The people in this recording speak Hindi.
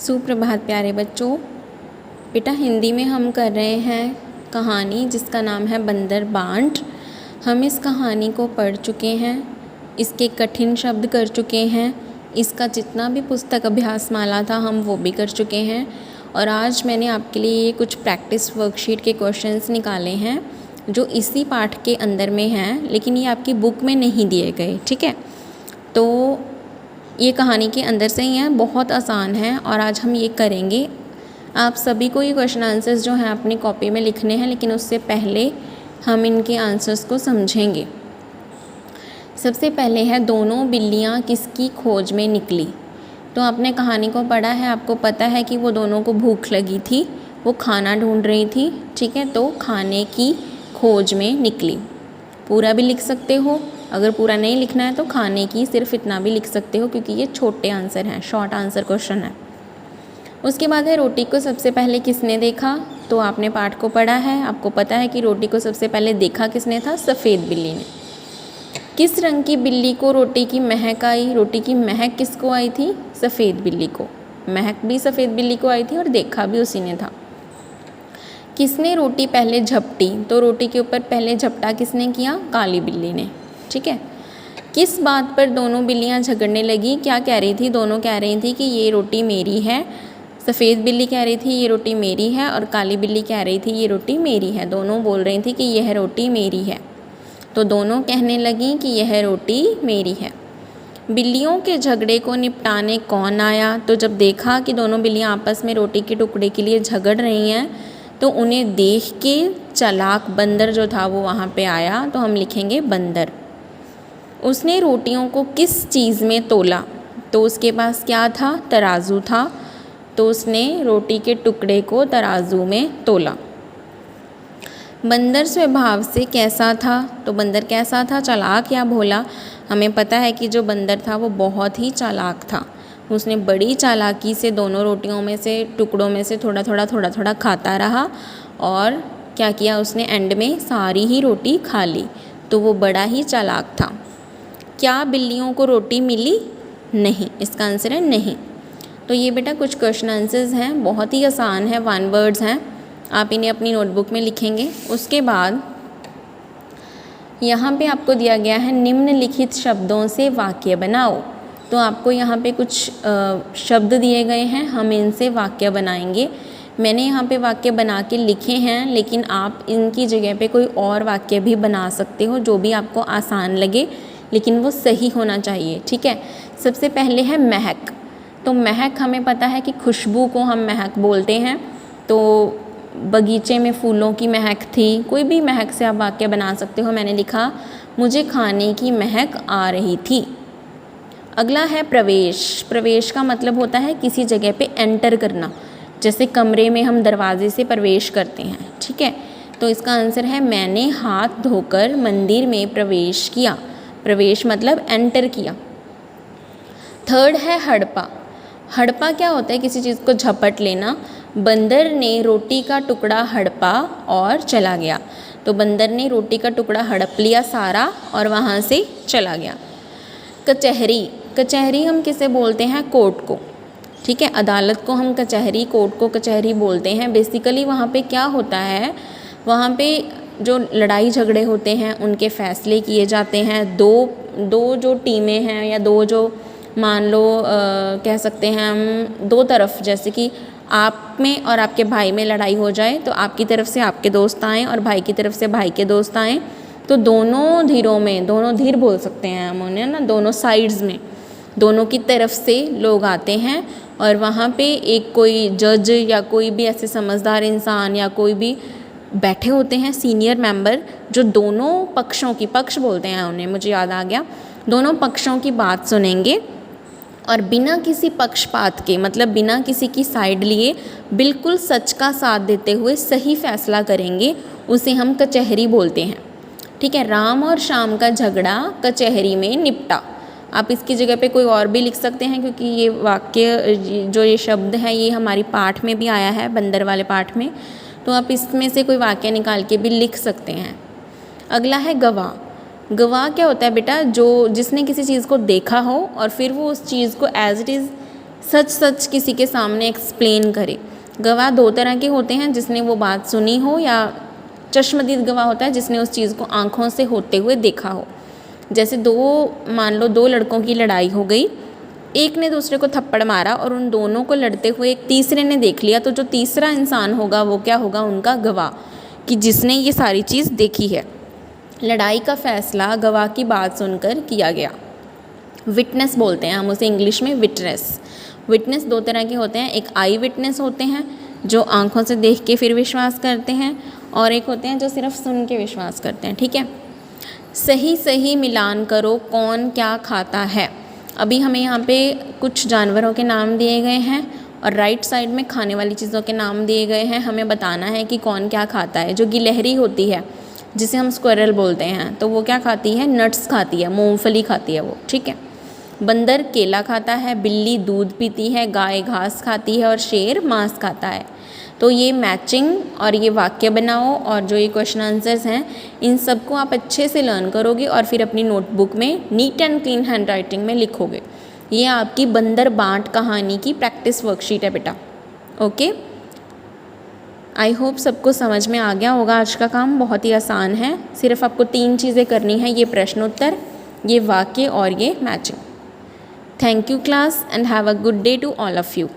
सुप्रभात प्यारे बच्चों। बेटा हिंदी में हम कर रहे हैं कहानी जिसका नाम है बंदर बांट। हम इस कहानी को पढ़ चुके हैं, इसके कठिन शब्द कर चुके हैं, इसका जितना भी पुस्तक अभ्यास माला था हम वो भी कर चुके हैं। और आज मैंने आपके लिए ये कुछ प्रैक्टिस वर्कशीट के क्वेश्चंस निकाले हैं जो इसी पाठ के अंदर में हैं, लेकिन ये आपकी बुक में नहीं दिए गए। ठीक है, तो ये कहानी के अंदर से ही हैं, बहुत आसान है और आज हम ये करेंगे। आप सभी को ये क्वेश्चन आंसर्स जो हैं अपनी कॉपी में लिखने हैं, लेकिन उससे पहले हम इनके आंसर्स को समझेंगे। सबसे पहले है दोनों बिल्लियाँ किसकी खोज में निकली। तो आपने कहानी को पढ़ा है, आपको पता है कि वो दोनों को भूख लगी थी, वो खाना ढूंढ रही थी। ठीक है, तो खाने की खोज में निकली। पूरा भी लिख सकते हो, अगर पूरा नहीं लिखना है तो खाने की सिर्फ इतना भी लिख सकते हो, क्योंकि ये छोटे आंसर हैं, शॉर्ट आंसर क्वेश्चन है। उसके बाद है रोटी को सबसे पहले किसने देखा। तो आपने पाठ को पढ़ा है, आपको पता है कि रोटी को सबसे पहले देखा किसने था, सफ़ेद बिल्ली ने। किस रंग की बिल्ली को रोटी की महक आई। रोटी की महक किसको आई थी, सफ़ेद बिल्ली को। महक भी सफ़ेद बिल्ली को आई थी और देखा भी उसी ने था। किसने रोटी पहले झपटी। तो रोटी के ऊपर पहले झपटा किसने किया, काली बिल्ली ने। ठीक है, किस बात पर दोनों बिल्लियां झगड़ने लगी। क्या कह रही थी, दोनों कह रही थी कि ये रोटी मेरी है। सफ़ेद बिल्ली कह रही थी ये रोटी मेरी है और काली बिल्ली कह रही थी ये रोटी मेरी है। दोनों बोल रही थी कि यह रोटी मेरी है। तो दोनों कहने लगी कि यह रोटी मेरी है। बिल्लियों के झगड़े को निपटाने कौन आया। तो जब देखा कि दोनों बिल्लियां आपस में रोटी के टुकड़े के लिए झगड़ रही हैं, तो उन्हें देख के चालाक बंदर जो था वो वहाँ पे आया। तो हम लिखेंगे बंदर। उसने रोटियों को किस चीज़ में तोला। तो उसके पास क्या था, तराजू था। तो उसने रोटी के टुकड़े को तराजू में तोला। बंदर स्वभाव से कैसा था। तो बंदर कैसा था, चालाक या भोला। हमें पता है कि जो बंदर था वो बहुत ही चालाक था। उसने बड़ी चालाकी से दोनों रोटियों में से, टुकड़ों में से थोड़ा थोड़ा खाता रहा और क्या किया उसने, एंड में सारी ही रोटी खा ली। तो वो बड़ा ही चालाक था। क्या बिल्लियों को रोटी मिली, नहीं। इसका आंसर है नहीं। तो ये बेटा कुछ क्वेश्चन आंसर्स हैं, बहुत ही आसान है, 1 वर्ड्स हैं। आप इन्हें अपनी नोटबुक में लिखेंगे। उसके बाद यहाँ पे आपको दिया गया है निम्नलिखित शब्दों से वाक्य बनाओ। तो आपको यहाँ पे कुछ शब्द दिए गए हैं, हम इनसे वाक्य बनाएंगे। मैंने यहाँ पे वाक्य बना के लिखे हैं, लेकिन आप इनकी जगह पे कोई और वाक्य भी बना सकते हो जो भी आपको आसान लगे, लेकिन वो सही होना चाहिए। ठीक है, सबसे पहले है महक। तो महक हमें पता है कि खुशबू को हम महक बोलते हैं। तो बगीचे में फूलों की महक थी, कोई भी महक से आप वाक्य बना सकते हो। मैंने लिखा मुझे खाने की महक आ रही थी। अगला है प्रवेश। प्रवेश का मतलब होता है किसी जगह पे एंटर करना, जैसे कमरे में हम दरवाजे से प्रवेश करते हैं। ठीक है, तो इसका आंसर है मैंने हाथ धोकर मंदिर में प्रवेश किया। प्रवेश मतलब एंटर किया। थर्ड है हड़पा। हड़पा क्या होता है, किसी चीज़ को झपट लेना। बंदर ने रोटी का टुकड़ा हड़पा और चला गया। तो बंदर ने रोटी का टुकड़ा हड़प लिया सारा और वहाँ से चला गया। कचहरी। कचहरी हम किसे बोलते हैं, कोर्ट को। ठीक है, अदालत को हम कचहरी, कोर्ट को कचहरी बोलते हैं। बेसिकली वहाँ पे क्या होता है, वहाँ पे जो लड़ाई झगड़े होते हैं उनके फैसले किए जाते हैं। दो जो टीमें हैं या दो जो मान लो कह सकते हैं हम, दो तरफ, जैसे कि आप में और आपके भाई में लड़ाई हो जाए तो आपकी तरफ से आपके दोस्त आएँ और भाई की तरफ से भाई के दोस्त आएँ, तो दोनों धीरों में, दोनों धीर बोल सकते हैं हम उन्हें ना, दोनों साइड्स में, दोनों की तरफ से लोग आते हैं और वहाँ पे एक कोई जज या कोई भी ऐसे समझदार इंसान या कोई भी बैठे होते हैं, सीनियर मेंबर, जो दोनों पक्षों की, पक्ष बोलते हैं उन्हें, मुझे याद आ गया, दोनों पक्षों की बात सुनेंगे और बिना किसी पक्षपात के, मतलब बिना किसी की साइड लिए, बिल्कुल सच का साथ देते हुए सही फैसला करेंगे। उसे हम कचहरी बोलते हैं। ठीक है, राम और श्याम का झगड़ा कचहरी में निपटा। आप इसकी जगह पे कोई और भी लिख सकते हैं, क्योंकि ये वाक्य जो ये शब्द है ये हमारी पाठ में भी आया है, बंदर वाले पाठ में। तो आप इसमें से कोई वाक्य निकाल के भी लिख सकते हैं। अगला है गवाह। गवाह क्या होता है बेटा, जो जिसने किसी चीज़ को देखा हो और फिर वो उस चीज़ को एज इट इज़ सच सच किसी के सामने एक्सप्लेन करे। गवाह दो तरह के होते हैं, जिसने वो बात सुनी हो, या चश्मदीद गवाह होता है जिसने उस चीज़ को आँखों से होते हुए देखा हो। जैसे मान लो दो लड़कों की लड़ाई हो गई, एक ने दूसरे को थप्पड़ मारा और उन दोनों को लड़ते हुए एक तीसरे ने देख लिया, तो जो तीसरा इंसान होगा वो क्या होगा, उनका गवाह, कि जिसने ये सारी चीज़ देखी है। लड़ाई का फैसला गवाह की बात सुनकर किया गया। विटनेस बोलते हैं हम उसे इंग्लिश में, विटनेस। विटनेस दो तरह के होते हैं, एक आई विटनेस होते हैं जो आँखों से देख के फिर विश्वास करते हैं, और एक होते हैं जो सिर्फ सुन के विश्वास करते हैं। ठीक है, सही सही मिलान करो कौन क्या खाता है। अभी हमें यहाँ पे कुछ जानवरों के नाम दिए गए हैं और राइट साइड में खाने वाली चीज़ों के नाम दिए गए हैं। हमें बताना है कि कौन क्या खाता है। जो गिलहरी होती है जिसे हम स्क्विरल बोलते हैं, तो वो क्या खाती है, नट्स खाती है, मूंगफली खाती है वो। ठीक है, बंदर केला खाता है, बिल्ली दूध पीती है, गाय घास खाती है और शेर मांस खाता है। तो ये मैचिंग और ये वाक्य बनाओ, और जो ये क्वेश्चन आंसर्स हैं इन सबको आप अच्छे से लर्न करोगे और फिर अपनी नोटबुक में neat and clean hand writing में लिखोगे। ये आपकी बंदर बांट कहानी की प्रैक्टिस वर्कशीट है बेटा। ओके, आई होप सबको समझ में आ गया होगा। आज का काम बहुत ही आसान है, सिर्फ आपको 3 चीज़ें करनी है, ये प्रश्नोत्तर, ये वाक्य और ये matching. Thank you class and have a good day to all of you.